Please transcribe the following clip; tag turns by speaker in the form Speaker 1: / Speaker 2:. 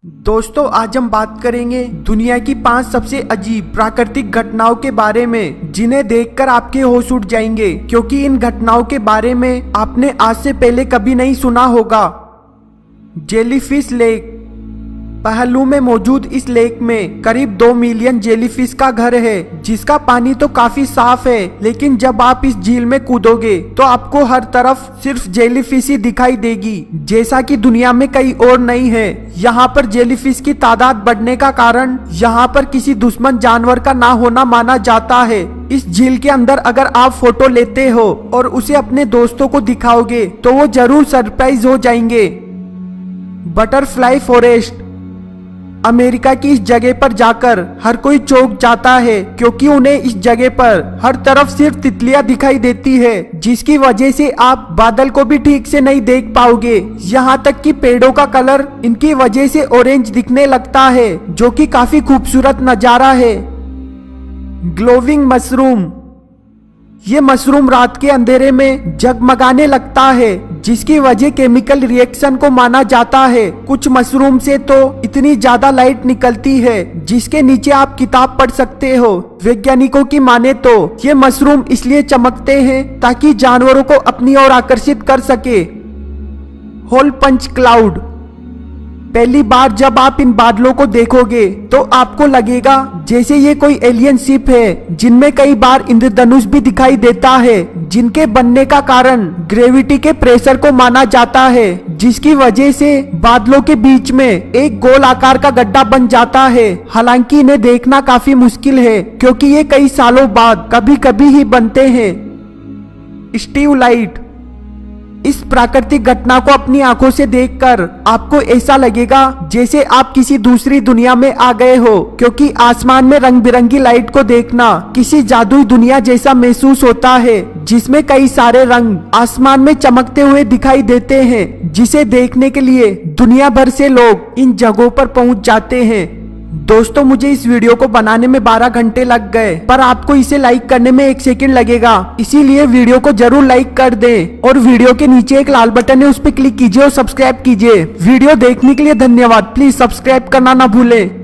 Speaker 1: दोस्तों आज हम बात करेंगे दुनिया की 5 सबसे अजीब प्राकृतिक घटनाओं के बारे में जिन्हें देखकर आपके होश उड़ जाएंगे क्योंकि इन घटनाओं के बारे में आपने आज से पहले कभी नहीं सुना होगा। Jellyfish lake. पहलू में मौजूद इस लेक में करीब 2 मिलियन जेलीफिश का घर है जिसका पानी तो काफी साफ है, लेकिन जब आप इस झील में कूदोगे तो आपको हर तरफ सिर्फ जेलीफिश ही दिखाई देगी, जैसा कि दुनिया में कहीं और नहीं है। यहाँ पर जेलीफिश की तादाद बढ़ने का कारण यहाँ पर किसी दुश्मन जानवर का ना होना माना जाता है। इस झील के अंदर अगर आप फोटो लेते हो और उसे अपने दोस्तों को दिखाओगे तो वो जरूर सरप्राइज हो जाएंगे। Butterfly forest. अमेरिका की इस जगह पर जाकर हर कोई चौंक जाता है क्योंकि उन्हें इस जगह पर हर तरफ सिर्फ तितलियां दिखाई देती है, जिसकी वजह से आप बादल को भी ठीक से नहीं देख पाओगे। यहाँ तक कि पेड़ों का कलर इनकी वजह से ऑरेंज दिखने लगता है, जो कि काफी खूबसूरत नजारा है। Glowing mushroom. ये मशरूम रात के अंधेरे में जगमगाने लगता है, जिसकी वजह केमिकल रिएक्शन को माना जाता है। कुछ मशरूम से तो इतनी ज्यादा लाइट निकलती है जिसके नीचे आप किताब पढ़ सकते हो। वैज्ञानिकों की माने तो ये मशरूम इसलिए चमकते हैं ताकि जानवरों को अपनी ओर आकर्षित कर सके। Hole punch cloud. पहली बार जब आप इन बादलों को देखोगे तो आपको लगेगा जैसे ये कोई एलियन शिप है, जिनमें कई बार इंद्रधनुष भी दिखाई देता है, जिनके बनने का कारण ग्रेविटी के प्रेशर को माना जाता है, जिसकी वजह से बादलों के बीच में एक गोल आकार का गड्ढा बन जाता है। हालांकि इन्हें देखना काफी मुश्किल है क्योंकि ये कई सालों बाद कभी कभी ही बनते हैं। Steve light. इस प्राकृतिक घटना को अपनी आंखों से देखकर आपको ऐसा लगेगा जैसे आप किसी दूसरी दुनिया में आ गए हो, क्योंकि आसमान में रंग बिरंगी लाइट को देखना किसी जादुई दुनिया जैसा महसूस होता है, जिसमें कई सारे रंग आसमान में चमकते हुए दिखाई देते हैं, जिसे देखने के लिए दुनिया भर से लोग इन जगहों पर पहुंच जाते हैं। दोस्तों मुझे इस वीडियो को बनाने में 12 घंटे लग गए, पर आपको इसे लाइक करने में 1 सेकंड लगेगा, इसीलिए वीडियो को जरूर लाइक कर दें और वीडियो के नीचे एक लाल बटन है, उस पर क्लिक कीजिए और सब्सक्राइब कीजिए। वीडियो देखने के लिए धन्यवाद। प्लीज सब्सक्राइब करना ना भूलें।